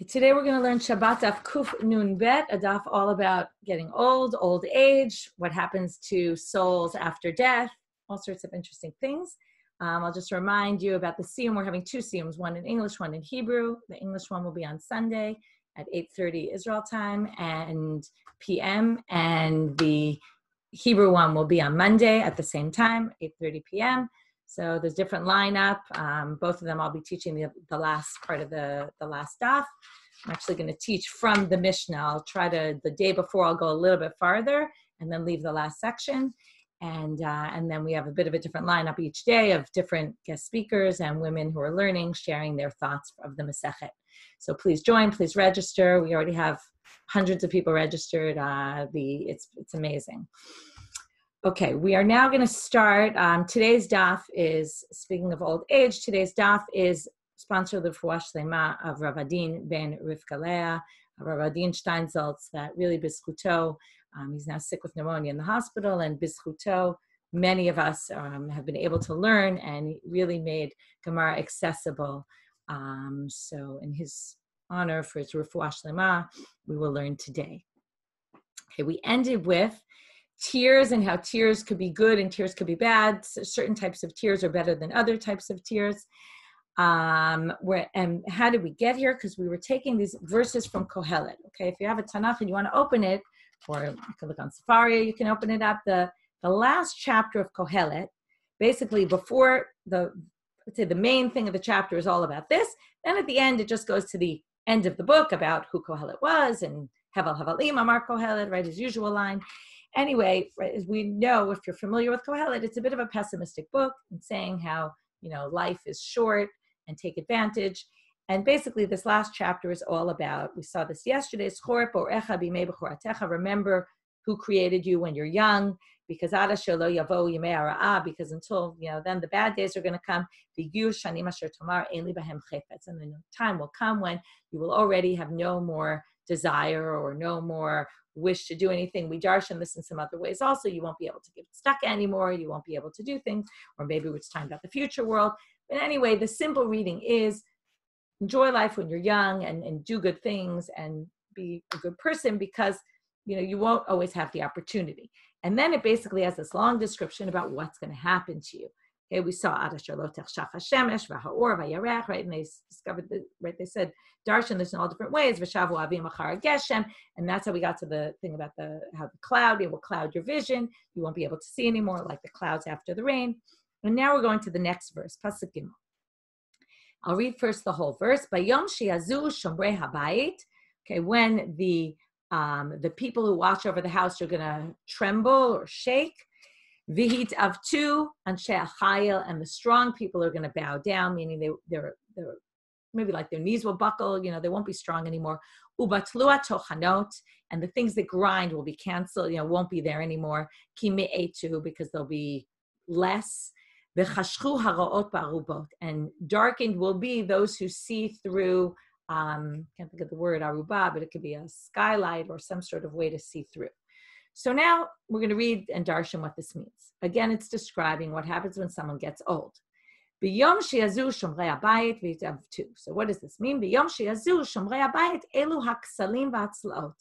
Today we're going to learn Shabbat Daf Kuf Nun Bet, a daf all about getting old, old age, what happens to souls after death, all sorts of interesting things. I'll just remind you about the shiur. We're having two shiurs, one in English, one in Hebrew. The English one will be on Sunday at 8:30 Israel time and p.m. And the Hebrew one will be on Monday at the same time, 8:30 p.m. So there's different lineup. Both of them I'll be teaching the last part of the last daf. I'm actually going to teach from the Mishnah. I'll try to, the day before, I'll go a little bit farther and then leave the last section. And then we have a bit of a different lineup each day of different guest speakers and women who are learning, sharing their thoughts of the Masechet. So please join, please register. We already have hundreds of people registered. It's amazing. Okay, we are now going to start. Today's daf is, speaking of old age, today's daf is sponsored the Refuah Shlema of Rabbanit ben Rivka Leah, Rabbanit Steinsaltz, that really Bizchuto, he's now sick with pneumonia in the hospital, and Bizchuto, many of us have been able to learn, and he really made Gemara accessible. So in his honor, for his Refuah Shlema, we will learn today. Okay, we ended with tears and how tears could be good and tears could be bad. So certain types of tears are better than other types of tears. And how did we get here? Because we were taking these verses from Kohelet. Okay, if you have a Tanakh and you want to open it, or you can look on Safari, you can open it up. The last chapter of Kohelet, basically before the main thing of the chapter is all about this. Then at the end, it just goes to the end of the book about who Kohelet was and Hevel Hevelim Amar Kohelet, right, his usual line. Anyway, right, as we know, if you're familiar with Kohelet, it's a bit of a pessimistic book and saying how, life is short and take advantage. And basically this last chapter is all about, we saw this yesterday, remember who created you when you're young, because because until, then the bad days are going to come. And then time will come when you will already have no more desire or no more wish to do anything. We darshan this in some other ways also. You won't be able to get stuck anymore. You won't be able to do things, or maybe it's time about the future world. But anyway, the simple reading is enjoy life when you're young and do good things and be a good person, because you won't always have the opportunity. And then it basically has this long description about what's going to happen to you. Okay, we saw right, and they discovered that, right, they said darshan this in all different ways, and that's how we got to the thing about how the cloud, it will cloud your vision, you won't be able to see anymore, like the clouds after the rain. And now we're going to the next verse, Pasuk Gimel. I'll read first the whole verse. Bayom sheyazu shomrei habayit. Okay, when the people who watch over the house are going to tremble or shake. Vihit avtu anshe achayil, and the strong people are going to bow down, meaning they're maybe like their knees will buckle, they won't be strong anymore. Ubatlua tochanot, and the things that grind will be canceled, won't be there anymore. Ki me'etu, because there'll be less. V'chashchu haraot ba'arubot, and darkened will be those who see through, can't think of the word aruba, but it could be a skylight or some sort of way to see through. So now we're going to read and darshan what this means. Again, it's describing what happens when someone gets old. B'yom sheyazu shomrei habayit v'yitavtu. So what does this mean? B'yom sheyazu shomrei habayit elu haksalim v'atzlaot.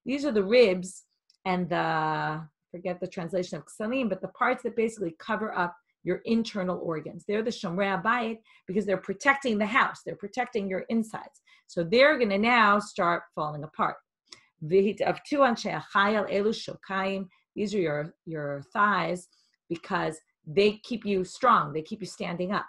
These are the ribs and forget the translation of ksalim, but the parts that basically cover up your internal organs. They're the shomrei habayit because they're protecting the house. They're protecting your insides. So they're going to now start falling apart. These are your thighs, because they keep you strong. They keep you standing up.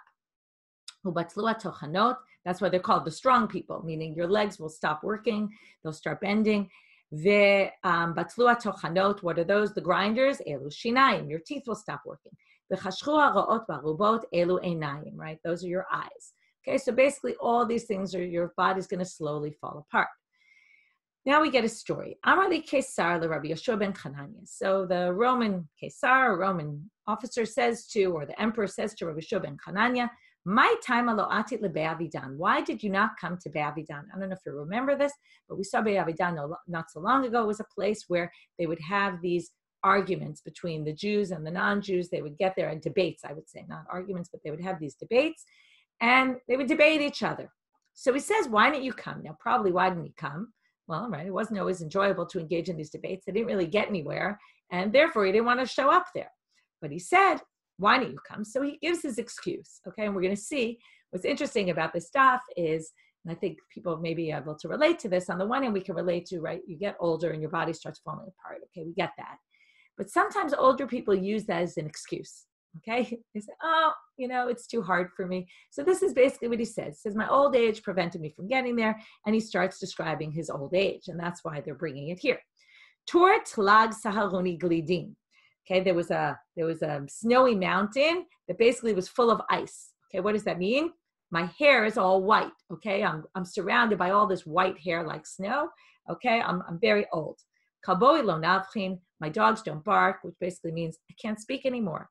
That's why they're called the strong people, meaning your legs will stop working. They'll start bending. What are those? The grinders. Your teeth will stop working. Right? Those are your eyes. Okay, so basically all these things are, your body's going to slowly fall apart. Now we get a story. Amali Kesar Rabbi Yoshua ben Chananya. So the Roman Kesar, Roman officer says to, or the emperor says to Rabbi Yoshua ben Chananya, "My time aloatit leBe'avidan. Why did you not come to Be'avidan?" I don't know if you remember this, but we saw Be'avidan not so long ago. It was a place where they would have these arguments between the Jews and the non-Jews. They would get there, and debates, I would say, not arguments, but they would have these debates, and they would debate each other. So he says, why didn't you come? Now, probably why didn't he come? Well, right, it wasn't always enjoyable to engage in these debates. They didn't really get anywhere, and therefore he didn't want to show up there. But he said, why didn't you come? So he gives his excuse, okay? And we're going to see what's interesting about this stuff is, and I think people may be able to relate to this. On the one hand, we can relate to, right, you get older and your body starts falling apart, okay? We get that. But sometimes older people use that as an excuse, okay? They say, oh, it's too hard for me. So this is basically what he says. He says, my old age prevented me from getting there. And he starts describing his old age. And that's why they're bringing it here. Tur tlag saharuni glidin. Okay, there was a snowy mountain that basically was full of ice. Okay, what does that mean? My hair is all white. Okay, I'm surrounded by all this white hair like snow. Okay, I'm very old. Kaboi lo navchin. My dogs don't bark, which basically means I can't speak anymore.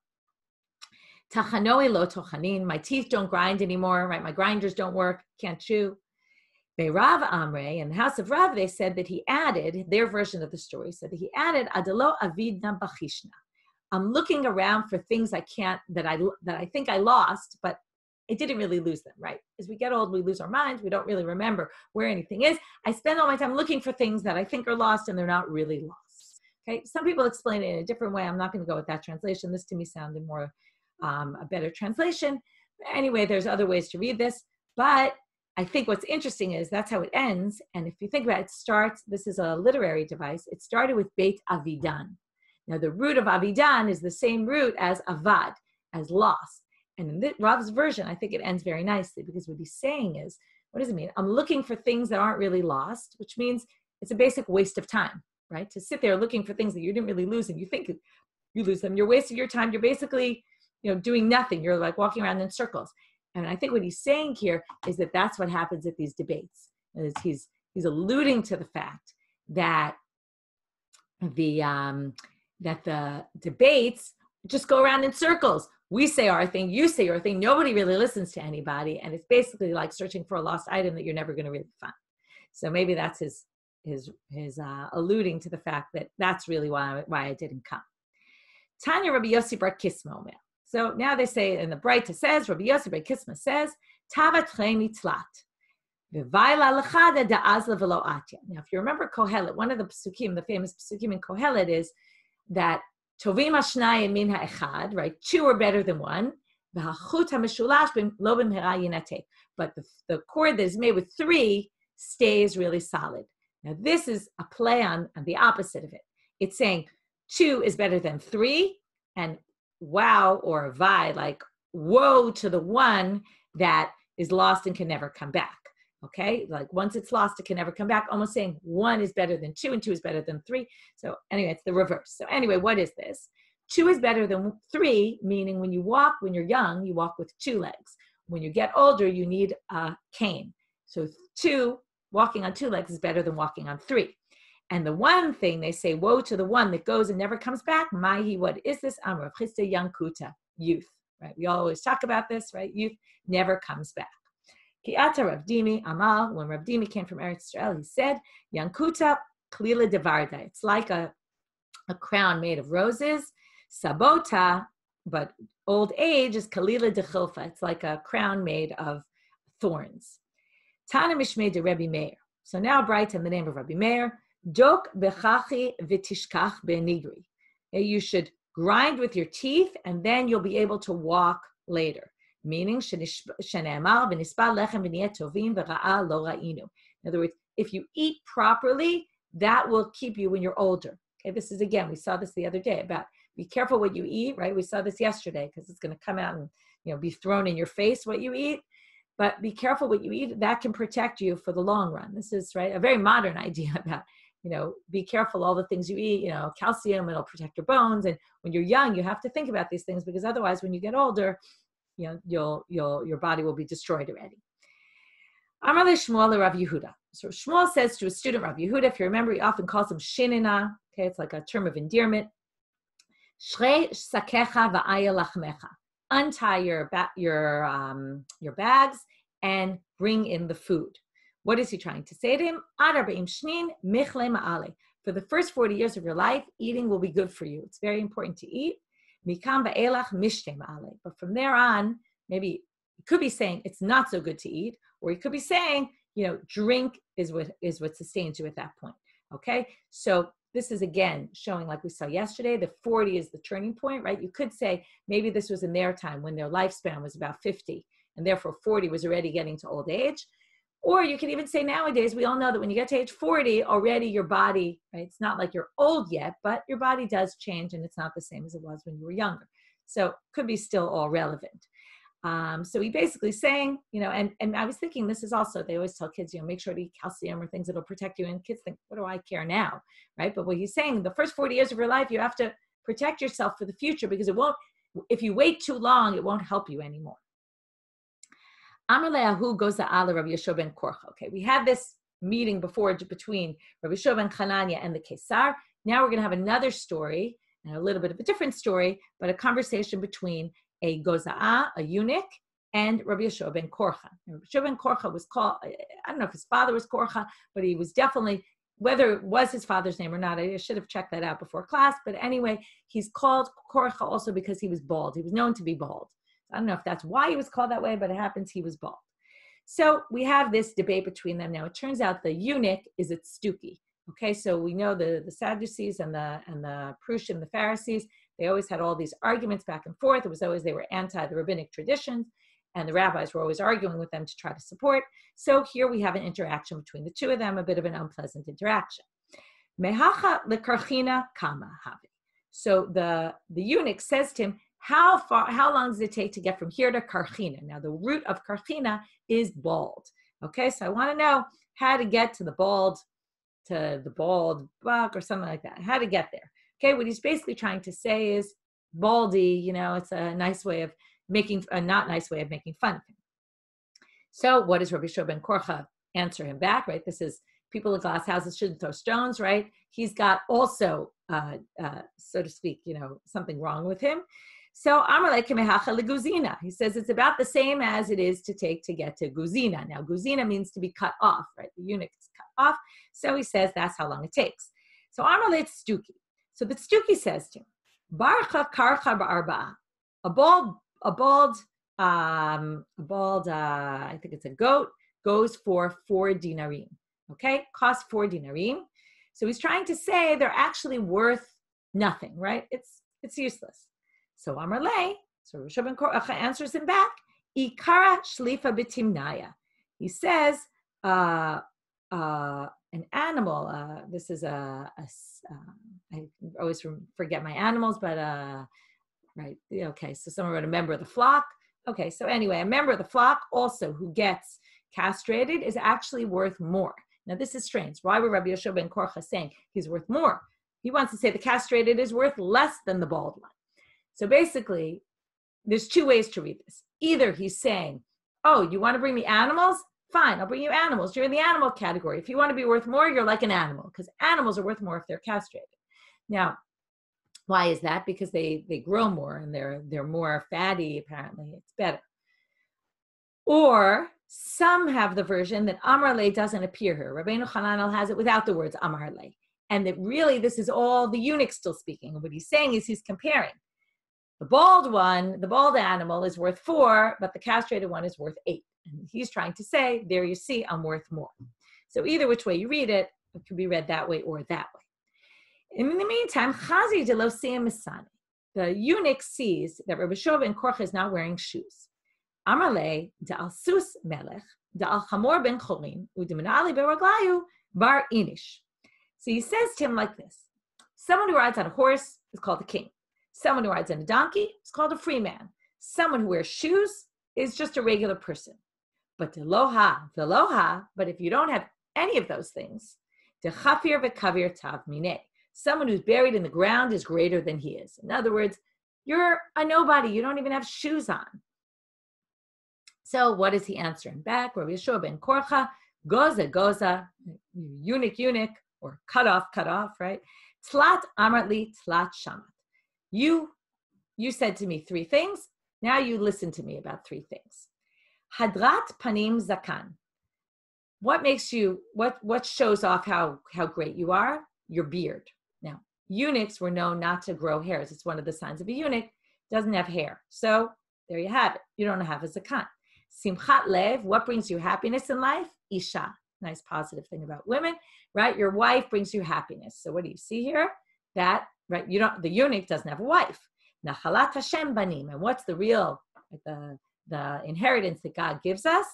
Tachanoi lo tochanin. My teeth don't grind anymore. Right, my grinders don't work. Can't chew. Rav Amre, in the house of Rav, they said that he added, their version of the story said that he added, Adelo avidna bachishna. I'm looking around for things that I think I lost, but I didn't really lose them, right? As we get old, we lose our minds. We don't really remember where anything is. I spend all my time looking for things that I think are lost and they're not really lost. Okay, some people explain it in a different way. I'm not going to go with that translation. This to me sounded more a better translation. Anyway, there's other ways to read this, but I think what's interesting is that's how it ends. And if you think about it, this is a literary device. It started with Beit Avidan. Now, the root of Avidan is the same root as Avad, as lost. And in Rav's version, I think it ends very nicely because what he's saying is, what does it mean? I'm looking for things that aren't really lost, which means it's a basic waste of time, right? To sit there looking for things that you didn't really lose and you think you lose them. You're wasting your time. You're basically, doing nothing. You're like walking around in circles. And I think what he's saying here is that that's what happens at these debates. Is he's alluding to the fact that the debates just go around in circles. We say our thing, you say your thing. Nobody really listens to anybody, and it's basically like searching for a lost item that you're never going to really find. So maybe that's his alluding to the fact that that's really why I didn't come. Tanya Rabbi Yossi Bar Kisma Omer. So now they say, in the Breita says, Rabbi Yossi Bar Kisma says, Tavat Cheni Tzlat. Now, if you remember Kohelet, one of the psukim, the famous psukim in Kohelet is that Tovim Hashnayim min ha'echad, right? Two are better than one. But the cord that is made with three stays really solid. Now, this is a play on the opposite of it. It's saying two is better than three, and wow, or vai, like woe to the one that is lost and can never come back. Okay, like once it's lost, it can never come back, almost saying one is better than two and two is better than three. So anyway, it's the reverse. So anyway, what is this? Two is better than three, meaning when you're young, you walk with two legs. When you get older, you need a cane. So walking on two legs is better than walking on three. And the one thing they say, woe to the one that goes and never comes back. Mahi, what is this? Amrav Chista Yankuta, youth, right? We always talk about this, right? Youth never comes back. Ki'ata Rav Dimi Amal, when Rav Dimi came from Eretz Israel, he said, Yankuta Klila Devarda. It's like a crown made of roses. Sabota, but old age is Kalila de Chilfa. It's like a crown made of thorns. Tana Mishmei de Rabbi Meir. So now bright in the name of Rabbi Meir, Dok bechachi v'tishkach benigri. You should grind with your teeth and then you'll be able to walk later. Meaning, in other words, if you eat properly, that will keep you when you're older. Okay, this is, again, we saw this the other day about be careful what you eat, right? We saw this yesterday because it's going to come out and be thrown in your face what you eat. But be careful what you eat. That can protect you for the long run. This is, right, a very modern idea about, be careful all the things you eat, calcium, it'll protect your bones. And when you're young, you have to think about these things because otherwise when you get older, your body will be destroyed already. Amar le Shmuel Rav Yehuda. So Shmuel says to a student, Rav Yehuda, if you remember, he often calls him Shinina. Okay, it's like a term of endearment. Shrei sakecha va'aya lachmecha. Untie your bags and bring in the food. What is he trying to say to him? For the first 40 years of your life, eating will be good for you. It's very important to eat. But from there on, maybe He could be saying it's not so good to eat, or he could be saying, drink is what sustains you at that point. Okay, so this is again showing, like we saw yesterday, the 40 is the turning point, right? You could say maybe this was in their time when their lifespan was about 50, and therefore 40 was already getting to old age. Or you can even say nowadays, we all know that when you get to age 40, already your body, right? It's not like you're old yet, but your body does change, and it's not the same as it was when you were younger. So could be still all relevant. So he basically saying, and I was thinking this is also, they always tell kids, make sure to eat calcium or things that'll protect you. And kids think, what do I care now, right? But what he's saying, the first 40 years of your life, you have to protect yourself for the future, because if you wait too long, it won't help you anymore. Amar le'ahu goes to Rabbi Yeshua ben Korcha. Okay, we had this meeting before between Rabbi Yeshua ben Chananya and the Kesar. Now we're going to have another story, and a little bit of a different story, but a conversation between a Goza'ah, a eunuch, and Rabbi Yeshua ben Korcha. Rabbi Yeshua ben Korcha was called, I don't know if his father was Korcha, but he was definitely, whether it was his father's name or not, I should have checked that out before class, but anyway, he's called Korcha also because he was bald. He was known to be bald. I don't know if that's why he was called that way, but it happens he was bald. So we have this debate between them. Now, it turns out the eunuch is a Tzduki. Okay, so we know the Sadducees and the Prushim, the Pharisees, they always had all these arguments back and forth. It was always, they were anti the rabbinic traditions, and the rabbis were always arguing with them to try to support. So here we have an interaction between the two of them, a bit of an unpleasant interaction. Mehacha lekarchina kama havi. So the eunuch says to him, how long does it take to get from here to Karchina? Now, the root of Karchina is bald. Okay, so I want to know how to get to the bald buck or something like that. How to get there. Okay, what he's basically trying to say is baldy, it's a nice way of making, a not nice way of making fun of him. So what does Rabbi Yeshua ben Korcha answer him back, right? This is, people in glass houses shouldn't throw stones, right? He's got also, so to speak, something wrong with him. So Amalei kemehacha leguzina. He says it's about the same as it is to get to guzina. Now, guzina means to be cut off, right? The eunuch is cut off. So he says that's how long it takes. So Amalei Tzduki. So the Tzduki says to him, Barcha karcha ba'arba'a. A bald, I think it's a goat, goes for 4 dinarim. Okay, costs 4 dinarim. So he's trying to say they're actually worth nothing, right? It's useless. So Amar Lei, so Rabbi Yeshua ben Korcha answers him back, Ikara shlifa b'timnaya. He says, an animal, this is I always forget my animals, but, right, okay, so someone wrote a member of the flock. Okay, so anyway, a member of the flock also who gets castrated is actually worth more. Now, this is strange. Why would Rabbi Yeshua ben Korcha saying he's worth more? He wants to say the castrated is worth less than the bald one. So basically, there's 2 ways to read this. Either he's saying, oh, you want to bring me animals? Fine, I'll bring you animals. You're in the animal category. If you want to be worth more, you're like an animal, because animals are worth more if they're castrated. Now, why is that? Because they grow more and they're more fatty, apparently. It's better. Or some have the version that Amar Le doesn't appear here. Rabbeinu Hananel has it without the words Amar Le. And that really this is all the eunuch still speaking. And what he's saying is he's comparing. The bald one, the bald animal is worth 4, but the castrated one is worth 8. And he's trying to say, there you see, I'm worth more. So either which way you read it, it can be read that way or that way. In the meantime, Chazi de lo Misani, the eunuch sees that Rabbi Yeshua ben Korcha is not wearing shoes. Amarle de al sus melech, de al chamor ben chorin, u'demenali beraglayu bar inish. So he says to him like this: someone who rides on a horse is called a king. Someone who rides on a donkey is called a free man. Someone who wears shoes is just a regular person. But veloha, but if you don't have any of those things, de chafir v'kavir tav mineh. Someone who's buried in the ground is greater than he is. In other words, you're a nobody. You don't even have shoes on. So what does he answer him back? Rabbi Yeshua ben Korcha, goza, eunuch, or cut off, right? Tlat amarli, tlat shamat. You said to me 3 things. Now you listen to me about 3 things. Hadrat panim zakan. What makes you, what shows off how great you are? Your beard. Now, eunuchs were known not to grow hairs. It's one of the signs of a eunuch. Doesn't have hair. So there you have it. You don't have a zakan. Simchat lev, what brings you happiness in life? Isha, nice positive thing about women, right? Your wife brings you happiness. So what do you see here? That, right, the eunuch doesn't have a wife. Nachalat Hashem banim, and what's the real, the inheritance that God gives us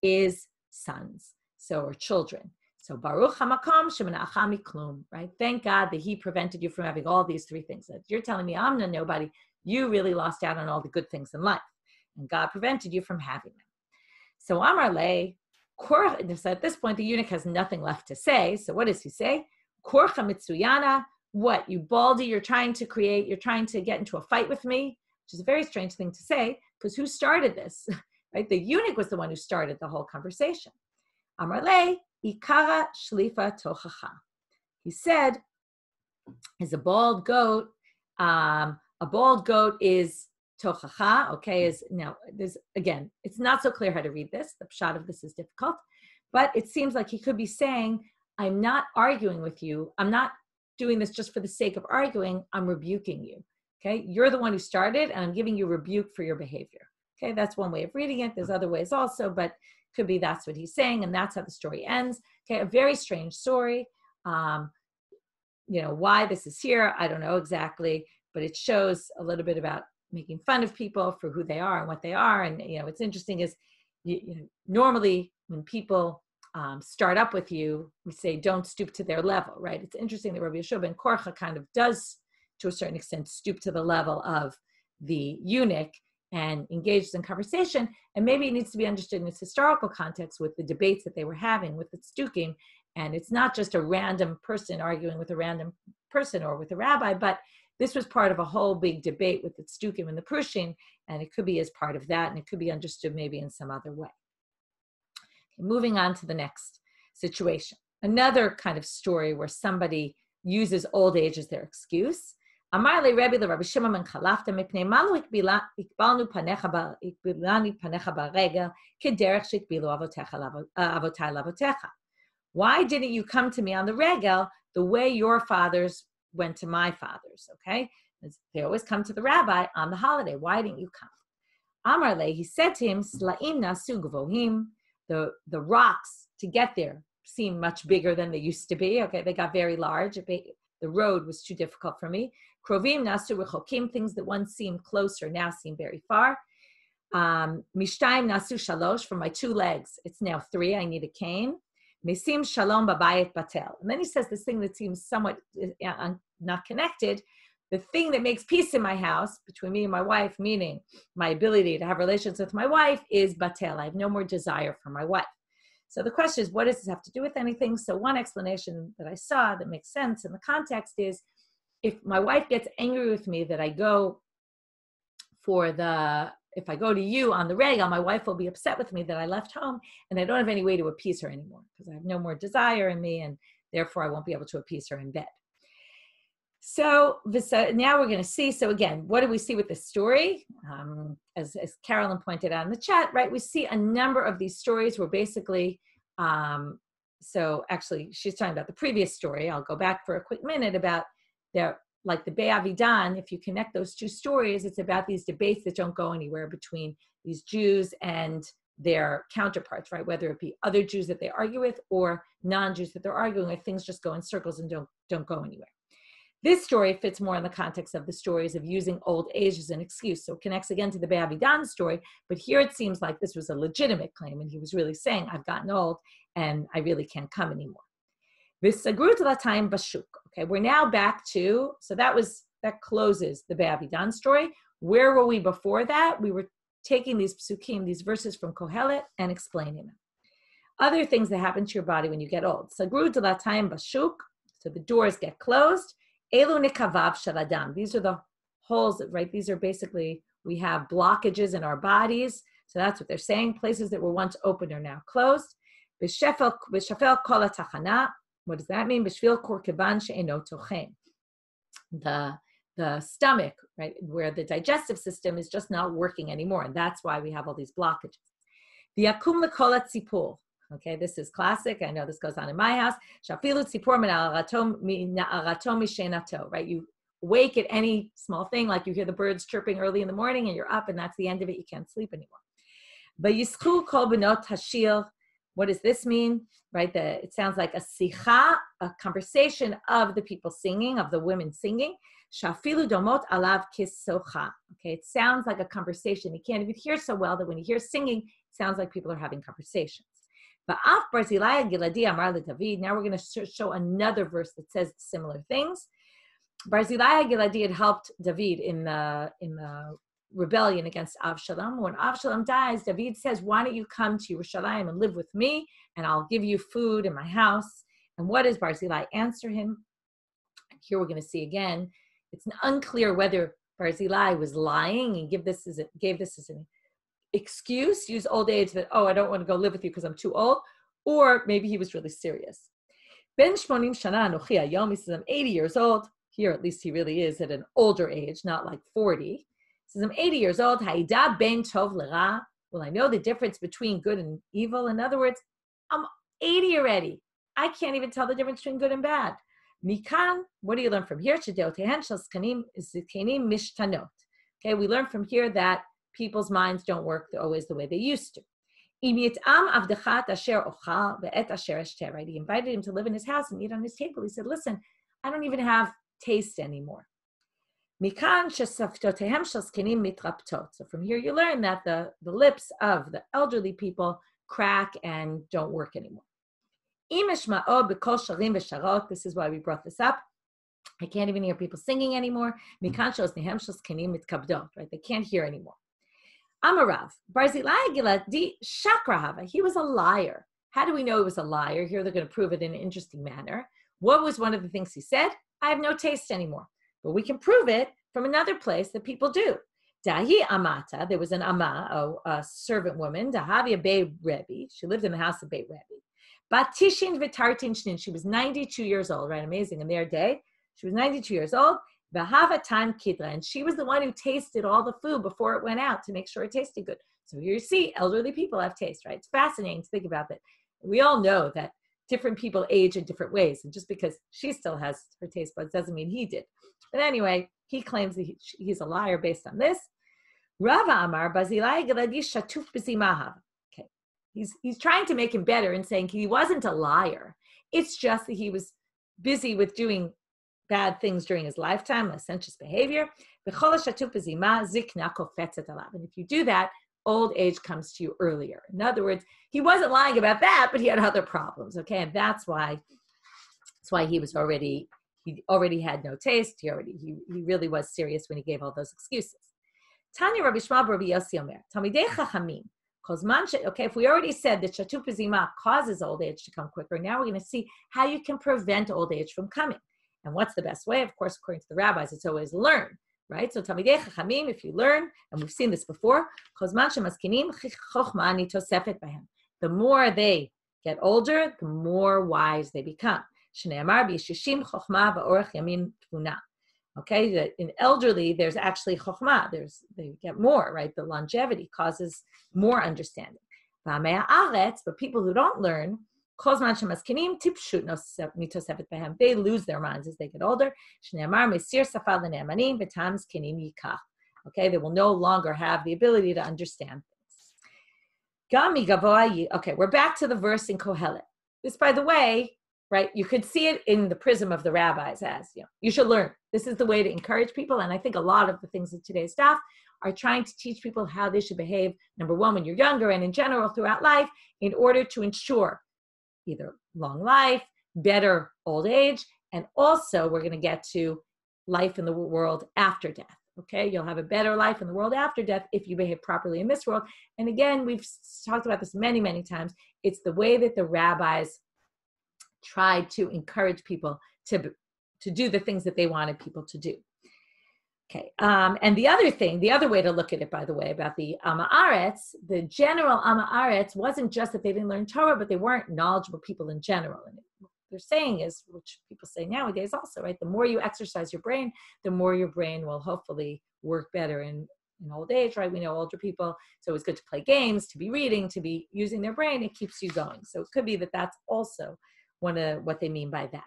is sons, or children. So Baruch HaMakom Shemana'acha Miklum, right? Thank God that He prevented you from having all these three things. That you're telling me I'm a nobody, you really lost out on all the good things in life, and God prevented you from having them. So Amar Le, so at this point the eunuch has nothing left to say. So what does he say? Korcha Mitsuyana. What, you baldy, you're trying to get into a fight with me, which is a very strange thing to say, because who started this? Right? The eunuch was the one who started the whole conversation. Amar Le, Ikara Shlifa Tochacha. He said, is a bald goat is Tochacha, okay, is now, there's, again, it's not so clear how to read this. The pshat of this is difficult, but it seems like he could be saying, I'm not arguing with you. I'm not doing this just for the sake of arguing. I'm rebuking you, okay? You're the one who started, and I'm giving you rebuke for your behavior, okay? That's one way of reading it. There's other ways also, but could be that's what he's saying, and that's how the story ends, okay? A very strange story. Why this is here, I don't know exactly, but it shows a little bit about making fun of people for who they are and what they are. And, what's interesting is, normally when people start up with you, we say, don't stoop to their level, right? It's interesting that Rabbi Yeshua ben Korcha kind of does, to a certain extent, stoop to the level of the eunuch and engages in conversation. And maybe it needs to be understood in its historical context with the debates that they were having with the tzdukim. And it's not just a random person arguing with a random person or with a rabbi, but this was part of a whole big debate with the tzdukim and the Prushim, and it could be as part of that, and it could be understood maybe in some other way. Okay, moving on to the next situation. Another kind of story where somebody uses old age as their excuse. Amar le Rebbe Rabbi Shimon ben Chalafta mipnei malu ikbalnu panecha baregel kederech shikbilu avotai lavotecha. Why didn't you come to me on the regel the way your fathers went to my fathers, okay? They always come to the rabbi on the holiday. Why didn't you come? Amar le, he said to him, Sla'im nasu gvohim, the rocks to get there seem much bigger than they used to be, okay? They got very large. The road was too difficult for me. Krovim nasu rechokim, things that once seemed closer now seem very far. Mishtayim nasu shalosh, from my two legs, it's now three, I need a cane. Mesim shalom babayit batel. And then he says this thing that seems somewhat not connected. The thing that makes peace in my house between me and my wife, meaning my ability to have relations with my wife, is batel. I have no more desire for my wife. So the question is, what does this have to do with anything? So one explanation that I saw that makes sense in the context is, if my wife gets angry with me that I go if I go to you on the regel, my wife will be upset with me that I left home and I don't have any way to appease her anymore because I have no more desire in me, and therefore I won't be able to appease her in bed. So now we're going to see, so again, what do we see with this story? As Carolyn pointed out in the chat, right, we see a number of these stories where basically, so actually she's talking about the previous story. I'll go back for a quick minute about like the Be'avidan. If you connect those two stories, it's about these debates that don't go anywhere between these Jews and their counterparts, right? Whether it be other Jews that they argue with or non-Jews that they're arguing with, things just go in circles and don't go anywhere. This story fits more in the context of the stories of using old age as an excuse. So it connects again to the Be'avidan story, but here it seems like this was a legitimate claim, and he was really saying, I've gotten old and I really can't come anymore. V'sagrut l'tayim bashuk. Okay, we're now back to, so that closes the Be'avidan story. Where were we before that? We were taking these psukim, these verses from Kohelet, and explaining them. Other things that happen to your body when you get old. Sagrut l'tayim bashuk, so the doors get closed. Elu nikavav shel adam. These are the holes, right? These are basically, we have blockages in our bodies. So that's what they're saying. Places that were once open are now closed. B'shefel kol hatachana. What does that mean? B'shvil kor kiban she'eno tochen. The stomach, right, where the digestive system is just not working anymore. And that's why we have all these blockages. V'yakum l'kol hatzipur. Okay, this is classic. I know this goes on in my house. Shafilu tzipor min na'arato mishenato. Right, you wake at any small thing, like you hear the birds chirping early in the morning, and you're up, and that's the end of it. You can't sleep anymore. Vayischu kol benot hashir. What does this mean? Right, it sounds like a sicha, a conversation of the people singing, of the women singing. Shafilu domot alav kisocha. Okay, it sounds like a conversation. You can't even hear so well that when you hear singing, it sounds like people are having conversations. Ba'af Barzilai Giladi Amar LeDavid. Now we're going to show another verse that says similar things. Barzilai Giladi had helped David in the rebellion against Avshalom. When Avshalom dies, David says, why don't you come to Yerushalayim and live with me, and I'll give you food in my house. And what does Barzilai answer him? Here we're going to see again, it's unclear whether Barzilai was lying and gave this as an excuse, use old age that, I don't want to go live with you because I'm too old, or maybe he was really serious. Ben Shmonim Shana Anochi Hayom, he says, I'm 80 years old. Here, at least he really is at an older age, not like 40. He says, I'm 80 years old. Haida ben tov lera. Well, I know the difference between good and evil. In other words, I'm 80 already. I can't even tell the difference between good and bad. Mikan, what do you learn from here? Shedeotehen shel zkanim mishtanot. Okay, we learn from here that people's minds don't work always the way they used to. Right? He invited him to live in his house and eat on his table. He said, listen, I don't even have taste anymore. So from here you learn that the lips of the elderly people crack and don't work anymore. This is why we brought this up. I can't even hear people singing anymore. Right? They can't hear anymore. Amarav, Barzilai Giladi Shakrahava. He was a liar. How do we know he was a liar? Here they're going to prove it in an interesting manner. What was one of the things he said? I have no taste anymore. But we can prove it from another place that people do. Dahi Amata, there was an Ama, a servant woman, Dahavia Bey Rebbe. She lived in the house of Bey Rebbe. Batishin Vitartin Shnin. She was 92 years old, right? Amazing. In their day, she was 92 years old. Vahava Time Kidra, and she was the one who tasted all the food before it went out to make sure it tasted good. So here you see, elderly people have taste, right? It's fascinating to think about that. We all know that different people age in different ways, and just because she still has her taste buds doesn't mean he did. But anyway, he claims that he's a liar based on this. Rava Amar Bazilai Giladi Shatuf B'zimahav. Okay, he's trying to make him better and saying he wasn't a liar. It's just that he was busy with doing bad things during his lifetime, licentious behavior. And if you do that, old age comes to you earlier. In other words, he wasn't lying about that, but he had other problems. Okay, and that's why he already had no taste. He really was serious when he gave all those excuses. Tanya Rabbi Shmuel Rabbi Yossi Omer, Talmidei Chachamim. Okay, if we already said that Shatup Zima causes old age to come quicker, now we're going to see how you can prevent old age from coming. And what's the best way? Of course, according to the rabbis, it's always learn, right? So Talmidei Chachamim, if you learn, and we've seen this before, the more they get older, the more wise they become. Okay, in elderly, there's actually chokhmah. They get more, right? The longevity causes more understanding. But people who don't learn, they lose their minds as they get older. Okay, they will no longer have the ability to understand things. Okay, we're back to the verse in Kohelet. This, by the way, right, you could see it in the prism of the rabbis as, you should learn. This is the way to encourage people. And I think a lot of the things in today's staff are trying to teach people how they should behave, number one, when you're younger and in general throughout life, in order to ensure either long life, better old age, and also we're going to get to life in the world after death. Okay, you'll have a better life in the world after death if you behave properly in this world. And again, we've talked about this many, many times. It's the way that the rabbis tried to encourage people to do the things that they wanted people to do. Okay, and the other way to look at it, by the way, about the Amaretz, the general Amaretz wasn't just that they didn't learn Torah, but they weren't knowledgeable people in general. And what they're saying is, which people say nowadays also, right? The more you exercise your brain, the more your brain will hopefully work better in old age, right? We know older people, it's always good to play games, to be reading, to be using their brain. It keeps you going. So it could be that that's also one of what they mean by that.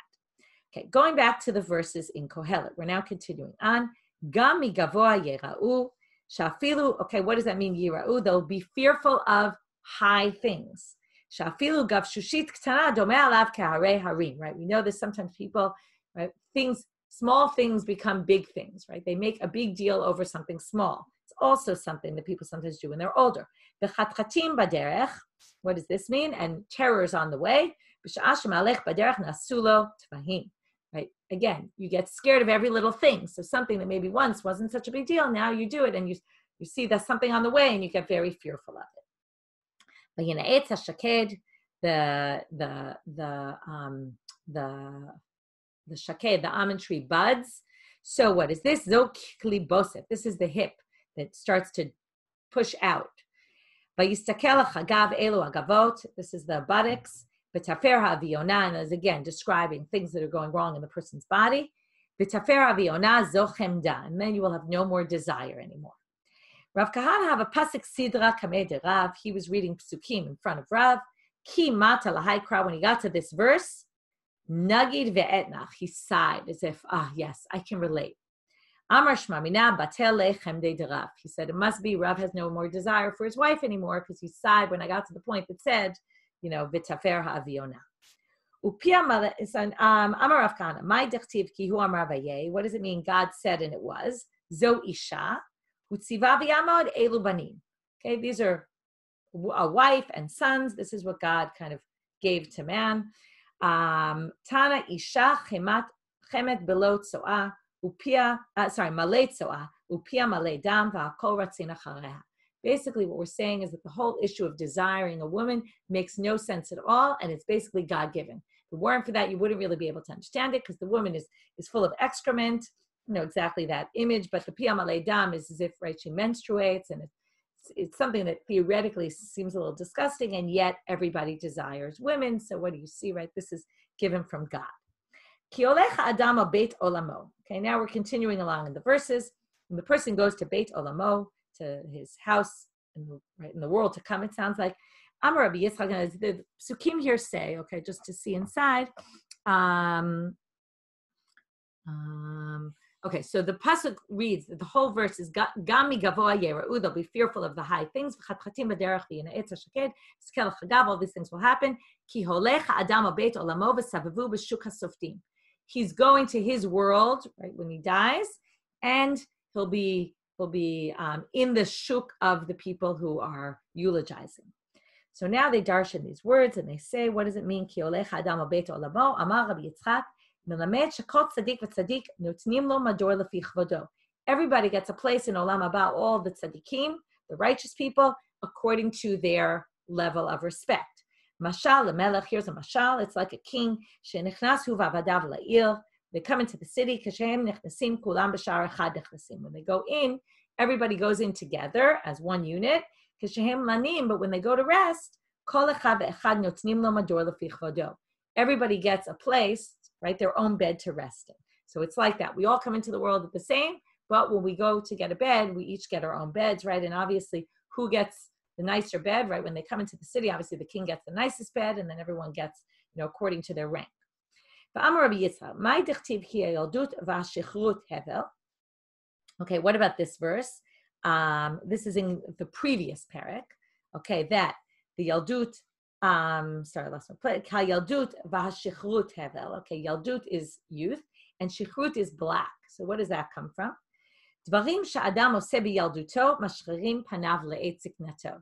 Okay, going back to the verses in Kohelet, we're now continuing on. Gam migavoa yera'u Shafilu, okay, what does that mean? Yira'u, they'll be fearful of high things. Shafilu gavshushit ktana domeh alav kehare harim, right? We know this sometimes people, right? Small things become big things, right? They make a big deal over something small. It's also something that people sometimes do when they're older. V'chatchatim baderech, what does this mean? And terrors on the way. B'sha'ah shemalech baderech nasulo tvahim. Right? Again, you get scared of every little thing. So something that maybe once wasn't such a big deal, now you do it and you see there's something on the way and you get very fearful of it. The shaked, the almond tree buds. So what is this? Zok klibosef. This is the hip that starts to push out. Vayistakel chagav elu agavot. This is the buttocks. V'tafer ha'aviyona, and is again describing things that are going wrong in the person's body. V'tafer ha'aviyona zochemda, and then you will have no more desire anymore. Rav Kahana have a pasuk sidra kamei de Rav. He was reading psukim in front of Rav. Ki mata lahaikra. When he got to this verse, nagid ve'etnach, he sighed as if, yes, I can relate. Amar shmamina batel lechem de Rav. He said, it must be Rav has no more desire for his wife anymore because he sighed when I got to the point that said, v'tafer ha'aviyona. Amar Rav Kahana, my dechtiv ki hu amar vayeh. What does it mean? God said and it was. Zo isha, utziva v'yamod elu banim. Okay, these are a wife and sons. This is what God kind of gave to man. Tana isha chemet below tzoah, malei tzoah, upia malei dam v'akol ratzin achareha. Basically, what we're saying is that the whole issue of desiring a woman makes no sense at all, and it's basically God-given. If it weren't for that, you wouldn't really be able to understand it, because the woman is full of excrement, exactly that image, but the piyam alei dam is as if, right, she menstruates, and it's something that theoretically seems a little disgusting, and yet everybody desires women. So what do you see, right? This is given from God. Ki olech adam al beit olamo. Okay, now we're continuing along in the verses. When the person goes to beit olamo, to his house in the world to come, it sounds like. Amar Rabbi Yitzchak, the psukim here say, okay, just to see inside. Okay, so the pasuk reads, the whole verse is Gami gavoa yera'u, they'll be fearful of the high things. V'chatchatim b'derech v'yina'etz ha'shaked, skel chagav, all these things will happen. Ki holech ha'adam ha'beit olamo v'savavu b'shuk ha'softim. He's going to his world, right, when he dies, and he'll be in the shuk of the people who are eulogizing. So now they darshan these words and they say, what does it mean? Ki olech adam ha'beit olamo, amar Rabbi Yitzchak, melamed shekol tzadik v'tzadik notnim lo mador lefi chvodo. Everybody gets a place in olam haba, all the tzadikim, the righteous people, according to their level of respect. Mashal lemelech, here's a mashal, it's like a king, shenichnas hu v'avadav la'ir. They come into the city, when they go in, everybody goes in together as one unit, but when they go to rest, everybody gets a place, right, their own bed to rest in. So it's like that. We all come into the world at the same, but when we go to get a bed, we each get our own beds, right? And obviously, who gets the nicer bed, right? When they come into the city, obviously the king gets the nicest bed, and then everyone gets, according to their rank. Okay, what about this verse? This is in the previous parak. Okay, that the Yaldut, last one. Yaldut v'hashichrut hevel. Okay, Yaldut is youth, and shichrut is black. So what does that come from? Dvarim sha'adam oseh b'yalduto mashririm panav le'et ziknato.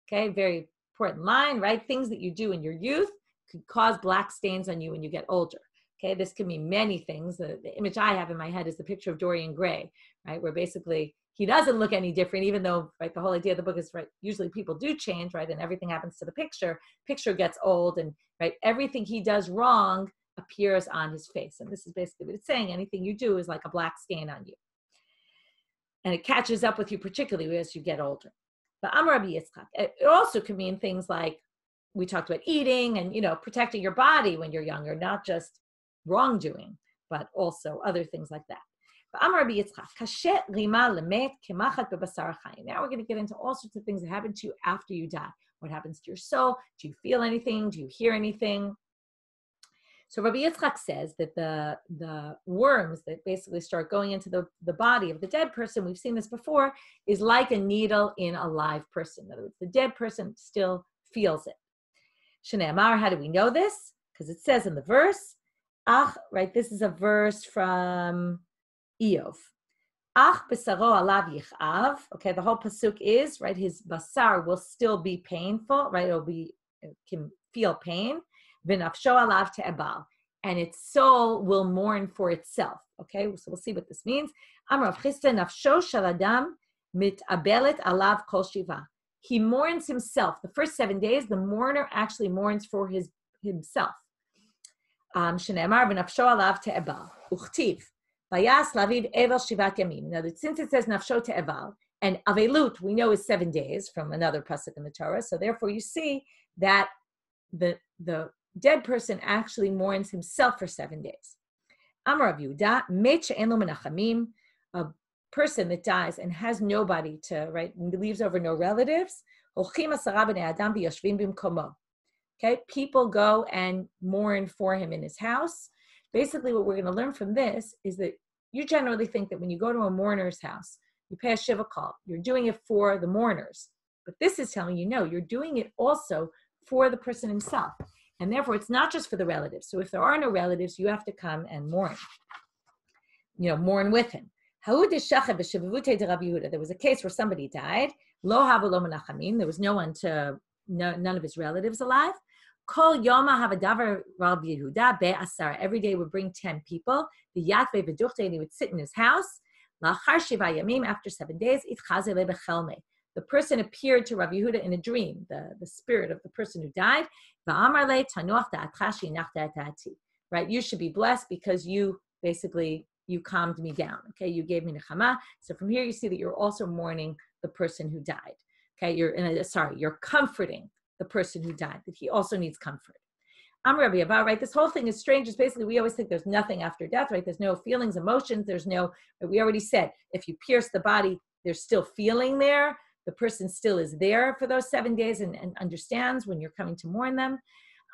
Okay, very important line, right? Things that you do in your youth could cause black stains on you when you get older. Okay, this can mean many things. The image I have in my head is the picture of Dorian Gray, right? Where basically he doesn't look any different, even though, right, the whole idea of the book is, right, usually people do change, right, and everything happens to the picture. Picture gets old, and, right, everything he does wrong appears on his face. And this is basically what it's saying. Anything you do is like a black stain on you. And it catches up with you, particularly as you get older. But Amar Rabbi Yitzchak, it also could mean things like we talked about eating and, protecting your body when you're younger, not just wrongdoing, but also other things like that. Now we're going to get into all sorts of things that happen to you after you die. What happens to your soul? Do you feel anything? Do you hear anything? So Rabbi Yitzchak says that the worms that basically start going into the body of the dead person, we've seen this before, is like a needle in a live person. In other words, the dead person still feels it. Shneimar, how do we know this? Because it says in the verse, Ach, right, this is a verse from Eov. Ach besaro alav yichav. Okay, the whole pasuk is, right, his basar will still be painful, right, it can feel pain. V'nafsho alav te'ebal. And its soul will mourn for itself. Okay, so we'll see what this means. Amar Rav Chisda nafsho shel adam mitabelet alav kol shiva. He mourns himself. The first 7 days, the mourner actually mourns for himself. Shneimar v'nafsho alav te'ebal. Uchtiv. Vayas laviv evel shivat yamim. Now, since it says nafsho te'ebal, and avelut we know is 7 days from another pasuk in the Torah, so therefore you see that the dead person actually mourns himself for 7 days. Amar Rav Yehuda, met she'en lo menachamim, a person that dies and has nobody to, right, leaves over no relatives, holchim 10 bnei adam v'yoshvim bimkomo. Okay, people go and mourn for him in his house. Basically, what we're going to learn from this is that you generally think that when you go to a mourner's house, you pay a shiva call. You're doing it for the mourners. But this is telling you, no, you're doing it also for the person himself. And therefore, it's not just for the relatives. So if there are no relatives, you have to come and mourn. Mourn with him. There was a case where somebody died. There was no one none of his relatives alive. Every day would bring 10 people. And he would sit in his house. After 7 days, the person appeared to Rav Yehuda in a dream, the spirit of the person who died. Right? You should be blessed because you calmed me down. Okay, you gave me nechama. So from here you see that you're also mourning the person who died. Okay, you're comforting the person who died, that he also needs comfort. Rabbi Abba, right? This whole thing is strange. It's basically, we always think there's nothing after death, right? There's no feelings, emotions. We already said, if you pierce the body, there's still feeling there. The person still is there for those 7 days and understands when you're coming to mourn them.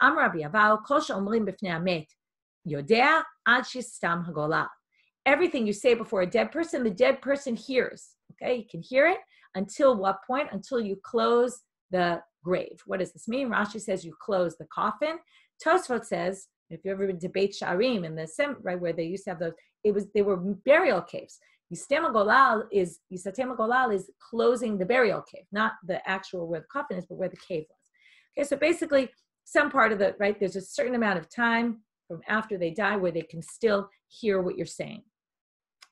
Rabbi Abba, everything you say before a dead person, the dead person hears. Okay, you can hear it until what point? Until you close the grave. What does this mean? Rashi says you close the coffin. Tosfot says, if you've ever been to Beit Sha'arim in the right where they used to have those, they were burial caves. Yisatem HaGolal is closing the burial cave, not the actual where the coffin is, but where the cave was. Okay, so basically, some part of right, there's a certain amount of time from after they die where they can still hear what you're saying.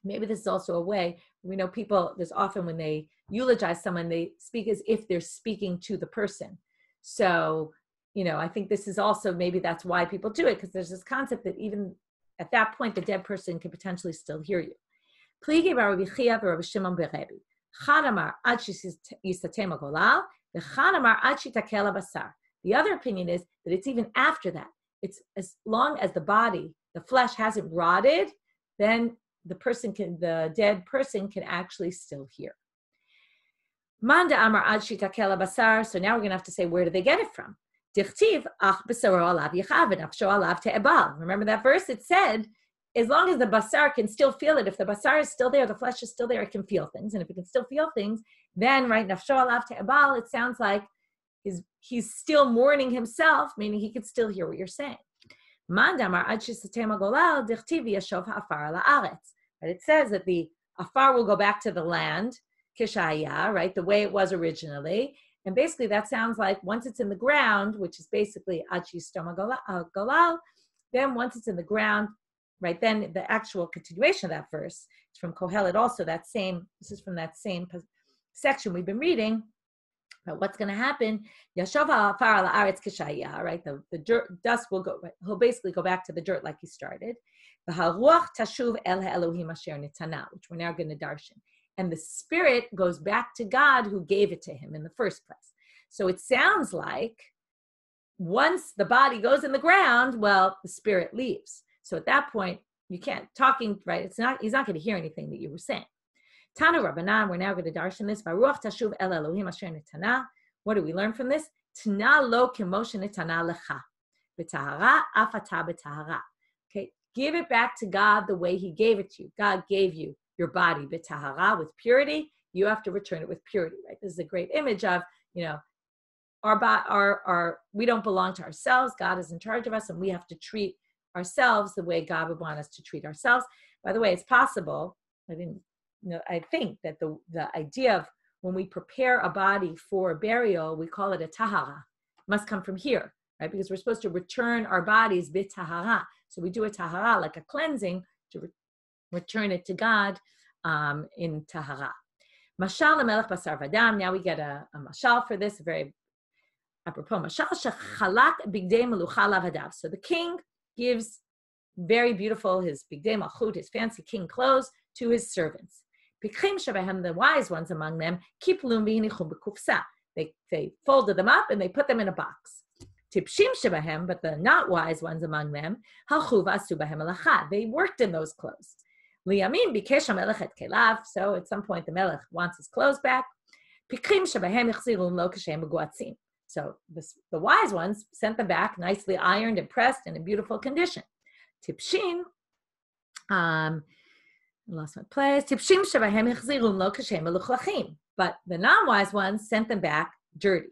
Maybe this is also a way, we know people, there's often when they eulogize someone, they speak as if they're speaking to the person. So, I think this is also, maybe that's why people do it, because there's this concept that even at that point, the dead person can potentially still hear you. The other opinion is that it's even after that. It's as long as the flesh hasn't rotted, then the dead person can actually still hear. Manda amar ad shitakela basar. So now we're going to have to say, where do they get it from? Dichtiv ach besaro alav yichav v'nafsho alav te'ebal. Remember that verse? It said, as long as the basar can still feel it, if the basar is still there, the flesh is still there, it can feel things. And if it can still feel things, then, right, nafsho alav te'ebal, it sounds like he's still mourning himself, meaning he could still hear what you're saying. Mandamar ad shisatem golal dichtiv yashov ha'afar la'aretz. But it says that the afar will go back to the land, kishaya, right, the way it was originally. And basically that sounds like once it's in the ground, which is basically ad shistom golal, then once it's in the ground, right, then the actual continuation of that verse is from Kohelet also, this is from that same section we've been reading. But what's going to happen? Yashov ha'afar la'aretz kishaya, right, the dirt, dust will go, right, he'll basically go back to the dirt like he started. V'haruach tashuv el ha'elohim asher nitana, which we're now going to darshan. And the spirit goes back to God who gave it to him in the first place. So it sounds like once the body goes in the ground, well, the spirit leaves. So at that point, you can't talking, right? He's not going to hear anything that you were saying. Tanu Rabbanan, we're now going to darshan this. Varuach tashuv el Elohim asher nitana. What do we learn from this? Tana lo kemoshe nitana lecha. b'tahara, afata b'tahara. Okay, give it back to God the way he gave it to you. God gave you your body b'tahara, with purity. You have to return it with purity, right? This is a great image of, we don't belong to ourselves. God is in charge of us, and we have to treat ourselves the way God would want us to treat ourselves. By the way, it's possible. I think that the idea of when we prepare a body for burial, we call it a tahara. It must come from here, right? Because we're supposed to return our bodies b'tahara. So we do a tahara, like a cleansing, to return it to God in tahara. Mashal melech basar v'dam. Now we get a mashal for this, a very apropos mashal shechalak bigdei melucha lavadav. So the king gives very beautiful, his bigdei malchut, his fancy king clothes, to his servants. Pikchim shebehem, the wise ones among them, kiplum v'hinichum b'kufsa. They folded them up and they put them in a box. Tipshim shebehem, but the not wise ones among them, halchu v'asu behem alacha. They worked in those clothes. Liyamin bikesh hamelech et kelav. So at some point the melech wants his clothes back. Pikchim shebehem yichzirun lo kashem b'guatzim. So the wise ones sent them back, nicely ironed and pressed and in beautiful condition. Tipshin, I lost my place. Tipshim shebahem yichzirun lo kashem meluchlachim. But the non-wise ones sent them back dirty.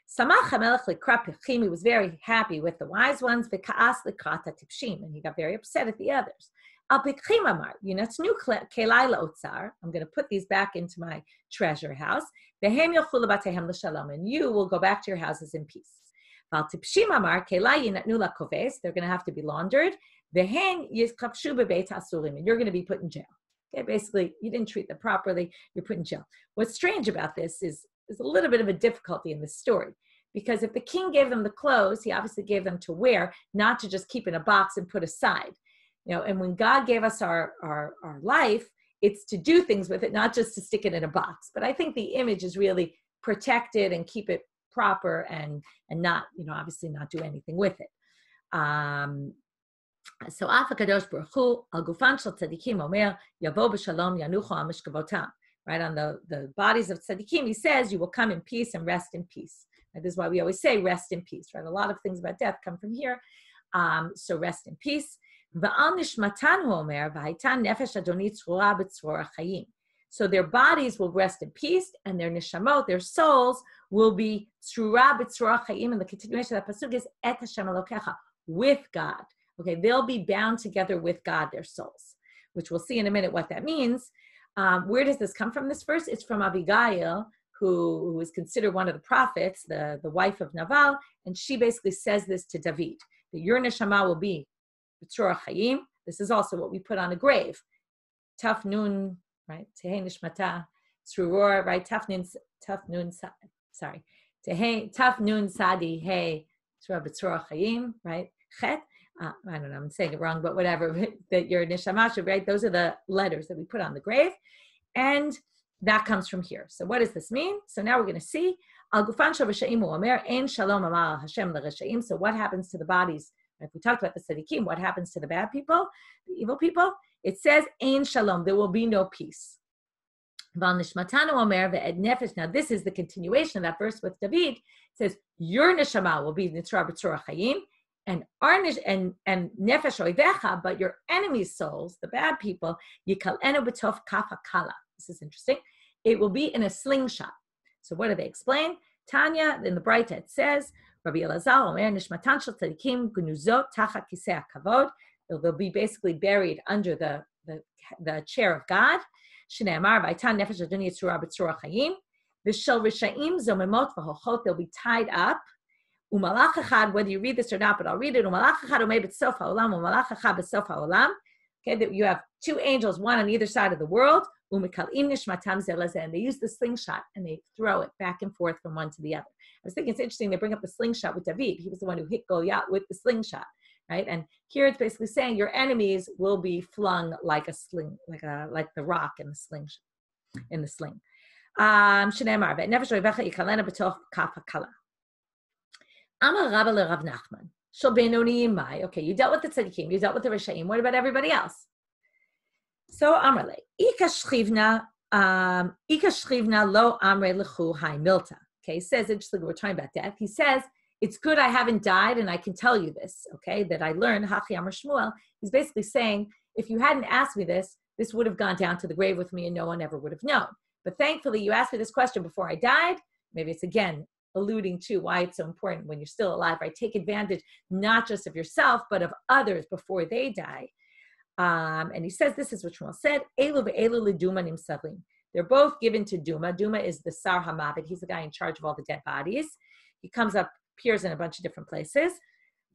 Samach hamelech likra pichim. He was very happy with the wise ones. V'kaas likrata tipshim, and he got very upset at the others. Al pichim amar yunatznu kelai laotzar. I'm going to put these back into my treasure house. V'hem yochlu lebatehem l'shalom, and you will go back to your houses in peace. Val tipshim amar kelai yinatnu lakoves. They're going to have to be laundered. V'hen yizkapshu bebeit asurim, and you're going to be put in jail. Okay, basically, you didn't treat them properly. You're put in jail. What's strange about this is a little bit of a difficulty in this story, because if the king gave them the clothes, he obviously gave them to wear, not to just keep in a box and put aside. And when God gave us our life, it's to do things with it, not just to stick it in a box. But I think the image is really protect it and keep it proper and not, obviously not do anything with it. So Af HaKadosh Baruch Hu, al gufan shel tzadikim omer, yavo b'shalom yanuchu al mishkavotam. Right, on the bodies of tzadikim, he says, you will come in peace and rest in peace. Right? This is why we always say rest in peace, right? A lot of things about death come from here. So rest in peace. V'al nishmatan hu omer, v'haitan nefesh adoni tzrura b'tzrura chayim. So their bodies will rest in peace, and their nishamot, their souls, will be tzrura b'tzrura chayim. And the continuation of that pasuk is et Hashem Elokecha, with God. Okay, they'll be bound together with God, their souls, which we'll see in a minute what that means. Where does this come from, this verse? It's from Abigail, who is considered one of the prophets, the wife of Naval, and she basically says this to David, that your neshama will be b'tzrura chayim. This is also what we put on a grave. Taf nun, right? Tehei nishmata tzrura, right? Taf nun sadi hey b'tzrura chayim, right? Chet. I don't know, I'm saying it wrong, but whatever, that your neshama should, right? Those are the letters that we put on the grave. And that comes from here. So what does this mean? So now we're going to see, al gufan shel resha'im hu omer, ein shalom amar Hashem l'resha'im. So what happens to the bodies? If we talked about the tzadikim, what happens to the bad people, the evil people? It says, ein shalom, there will be no peace. Val nishmatanu omer ve'ed nefesh. Now this is the continuation of that verse with David. It says, your neshama will be nitzra b'tzrura chayim, and nefesh oivecha, but your enemies' souls, the bad people, yikalenu b'tof kafa kala. This is interesting. It will be in a slingshot. So what do they explain? Tanya, in the Braita, it says, Rabbi Elazar omer nishmatan shel tzadikim gunuzot tachat kisei hakavod. They'll be basically buried under the chair of God. Shneimar v'aitan nefesh adoni yitzura b'tzura chayim. V'shel rishayim zomemot v'hochot. They'll be tied up. Umalach echad, whether you read this or not, but I'll read it. Umalach echad omei b'tzof ha'olam, umalach echad b'tzof ha'olam. Okay, that you have two angels, one on either side of the world. Umikal'im nishmatam zeh lezeh, and they use the slingshot and they throw it back and forth from one to the other. I was thinking it's interesting they bring up the slingshot with David. He was the one who hit Goliath with the slingshot, right? And here it's basically saying your enemies will be flung like a sling, like the rock in the sling. Shneimar ve'nefesh oivecha yikalenu b'tof kafa kala. Amar Rabba leRav Nachman. Shel benoni mai. Okay, you dealt with the tzadikim, you dealt with the reshaim. What about everybody else? So Amar le ika shchivna lo amre lechu hai milta. Okay, he says, interestingly, we're talking about death. He says, it's good I haven't died and I can tell you this, okay, that I learned, Hachi Amar Shmuel. He's basically saying, if you hadn't asked me this would have gone down to the grave with me and no one ever would have known. But thankfully, you asked me this question before I died. Maybe it's, again, alluding to why it's so important when you're still alive, right? Take advantage not just of yourself, but of others before they die. And he says, this is what Shmuel said, Elu ve'elu liduma nimsalim. They're both given to Duma. Duma is the Sar Hamavid. He's the guy in charge of all the dead bodies. He appears in a bunch of different places.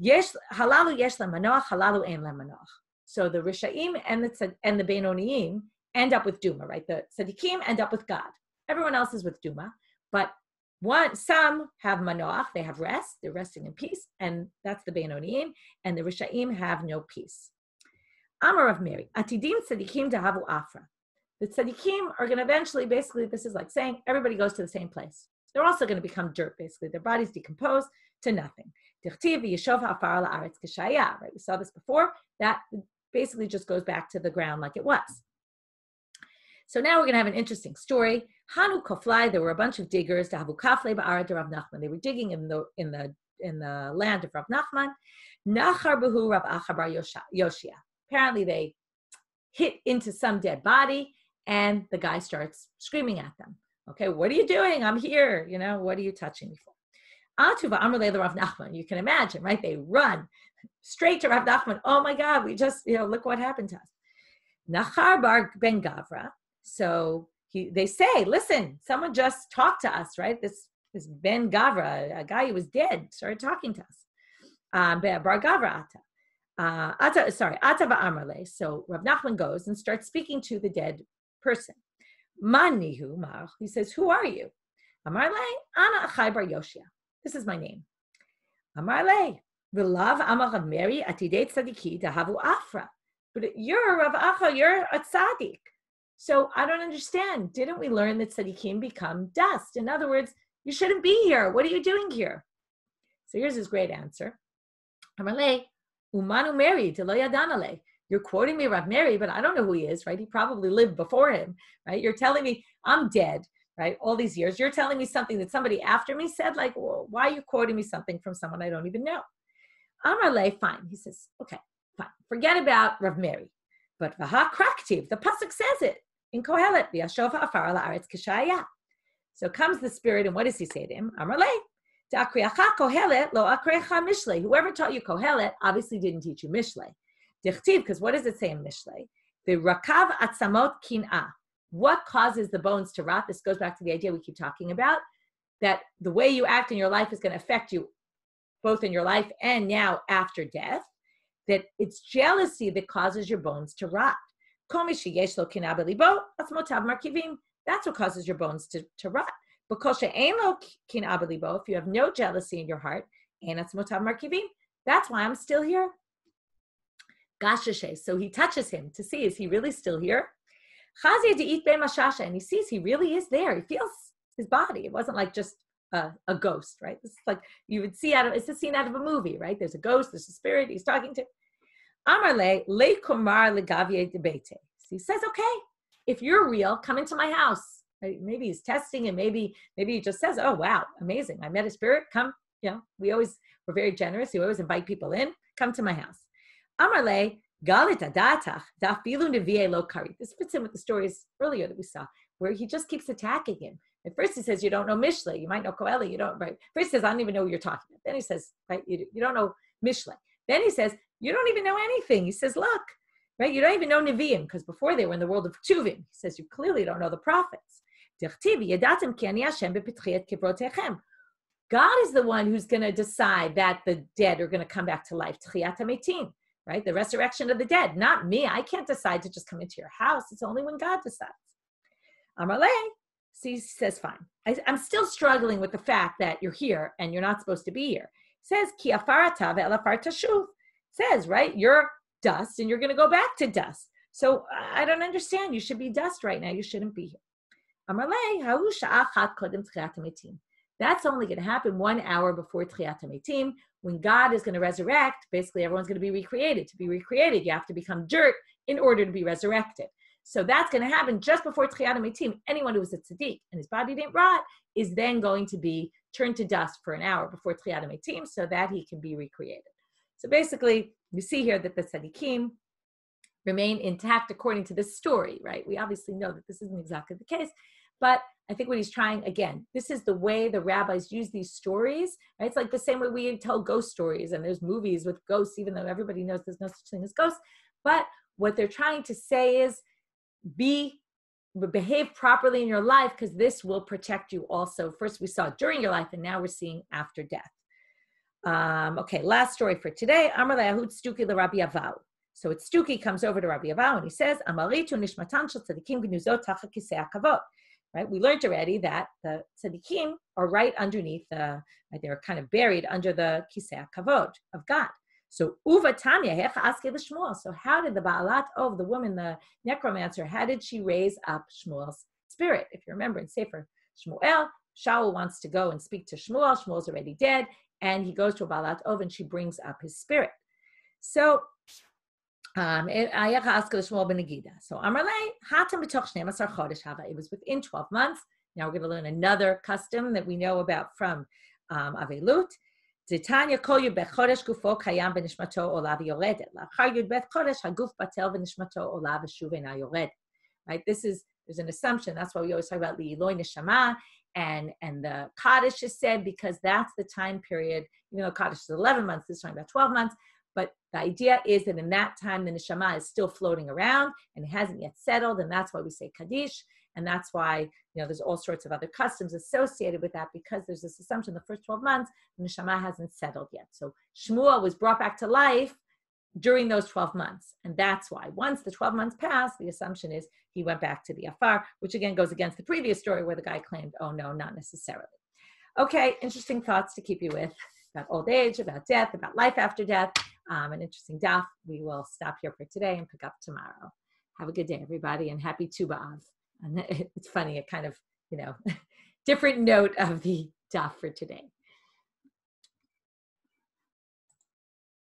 Halalu yesh lemanoach, halalu ein lemanoach. So the Rishaim and the Benoniim end up with Duma, right? The Tzadikim end up with God. Everyone else is with Duma. But some have Manoach, they have rest, they're resting in peace, and that's the Benoniim, and the Rishaim have no peace. Amar of Mary, Atidim Tzadikim Dahavu Afra. The Tzadikim are going to eventually, basically, this is like saying everybody goes to the same place. They're also going to become dirt, basically. Their bodies decompose to nothing. Right? We saw this before. That basically just goes back to the ground like it was. So now we're going to have an interesting story. Hanu Koflai, there were a bunch of diggers. They were digging in the land of Rav Nachman. Nachar Behu Rav Acha bar Yoshia. Apparently they hit into some dead body, and the guy starts screaming at them. Okay, what are you doing? I'm here. What are you touching me for? Atuva Amrle Rav Nachman. You can imagine, right? They run straight to Rav Nachman. Oh my God, we just, look what happened to us. Nachar bar ben Gavra. So they say, listen, someone just talked to us, right? This Ben Gavra, a guy who was dead, started talking to us. Bar Gavra Ata va'amrle. So Rav Nachman goes and starts speaking to the dead person. Manihu Mar. He says, who are you? Amarle, Ana Achai bar Yoshia. This is my name. Amarle, V'lav Amar Rav Mary Atidei Tzadiki Dahavu Afra. But you're Rav Acha, you're a tzaddik. So I don't understand. Didn't we learn that tzaddikim become dust? In other words, you shouldn't be here. What are you doing here? So here's his great answer. Amarle, Umanu Mary, Delo Yadanale. You're quoting me Rav Mary, but I don't know who he is, right? He probably lived before him, right? You're telling me I'm dead, right? All these years. You're telling me something that somebody after me said, like, well, why are you quoting me something from someone I don't even know? Amarle, fine. He says, okay, fine. Forget about Rav Mary. But Vaha Kraktiv, the Pasuk says it in Kohelet, V'yashov ha'afar la'aretz k'shaya. So comes the Spirit, and what does he say to him? Amarle, Ta'akriacha Kohelet lo akrecha Mishle. Whoever taught you Kohelet obviously didn't teach you Mishle. Dichtiv, because what does it say in Mishle? The Rakav Atzamot Kin'ah. What causes the bones to rot? This goes back to the idea we keep talking about, that the way you act in your life is going to affect you both in your life and now after death, that it's jealousy that causes your bones to rot. That's what causes your bones to rot. If you have no jealousy in your heart, that's why I'm still here. So he touches him to see, is he really still here? And he sees he really is there. He feels his body. It wasn't like just a ghost, right? This is like you would see it's a scene out of a movie, right? There's a ghost, there's a spirit he's talking to. Amarle le kumar legavye debete. He says, okay, if you're real, come into my house. Right? Maybe he's testing, and maybe he just says, oh wow, amazing, I met a spirit. Come, we're very generous. We always invite people in. Come to my house. Amarle galit adatach dafilu nevie lo kari. This fits in with the stories earlier that we saw, where he just keeps attacking him. At first he says, you don't know Mishle. You might know Koeli. You don't, right? First he says, I don't even know what you're talking about. Then he says, right, you don't know Mishle. Then he says, you don't even know anything. He says, look, right, you don't even know Nevi'im, because before they were in the world of Ktuvim. He says, you clearly don't know the prophets. God is the one who's going to decide that the dead are going to come back to life. Right? The resurrection of the dead, not me. I can't decide to just come into your house. It's only when God decides. Amarle, he says, fine. I'm still struggling with the fact that you're here and you're not supposed to be here. He says, ki afarata ve'elafar tashuv. Says, right, you're dust and you're going to go back to dust. So I don't understand. You should be dust right now. You shouldn't be here. Amarle, ha'u sha'achat kodem tchiyat hametim. That's only going to happen 1 hour before Tchiyat HaMetim, when God is going to resurrect. Basically, everyone's going to be recreated. To be recreated, you have to become dirt in order to be resurrected. So that's going to happen just before Tchiyat HaMetim. Anyone who was a tzaddik and his body didn't rot is then going to be turned to dust for an hour before Tchiyat HaMetim so that he can be recreated. So basically, you see here that the tzaddikim remain intact according to this story, right? We obviously know that this isn't exactly the case, but I think what he's trying, again, this is the way the rabbis use these stories, right? It's like the same way we tell ghost stories, and there's movies with ghosts, even though everybody knows there's no such thing as ghosts. But what they're trying to say is behave properly in your life, because this will protect you also. First we saw it during your life, and now we're seeing after death. Okay, last story for today. Amar le'ahud Stuki leRabbi Avau. So it's Stuki comes over to Rabbi Avau and he says, Amaritu nishmatan shel tzadikim gnuzot tachat kisei hakavod. Right? We learned already that the tzadikim are right underneath they're kind of buried under the kisei hakavod of God. So uva Tanya hecha aske l'Shmuel. So how did the Baalat of the woman, the necromancer, how did she raise up Shmuel's spirit? If you remember in Sefer Shmuel, Shaul wants to go and speak to Shmuel. Shmuel's already dead, and he goes to a Baalat of and she brings up his spirit. So so Amarle, it was within 12 months. Now we're going to learn another custom that we know about from Avelut. Titania kol yud bet chodesh gufo kayam benishmato olav yoredet. Lachar yud bet chodesh haguf batel benishmato olav shuv ena yoredet. Right? There's an assumption. That's why we always talk about li'iloi neshama, and the Kaddish is said because that's the time period. Even though Kaddish is 11 months, this is talking about 12 months. But the idea is that in that time, the neshama is still floating around and it hasn't yet settled. And that's why we say Kaddish. And that's why, there's all sorts of other customs associated with that, because there's this assumption the first 12 months, the neshama hasn't settled yet. So Shmuel was brought back to life during those 12 months. And that's why once the 12 months passed, the assumption is he went back to the Afar, which again goes against the previous story where the guy claimed, oh no, not necessarily. Okay, interesting thoughts to keep you with about old age, about death, about life after death. An interesting daf. We will stop here for today and pick up tomorrow. Have a good day, everybody, and happy Tu B'Av. And it's funny, a kind of, different note of the daf for today.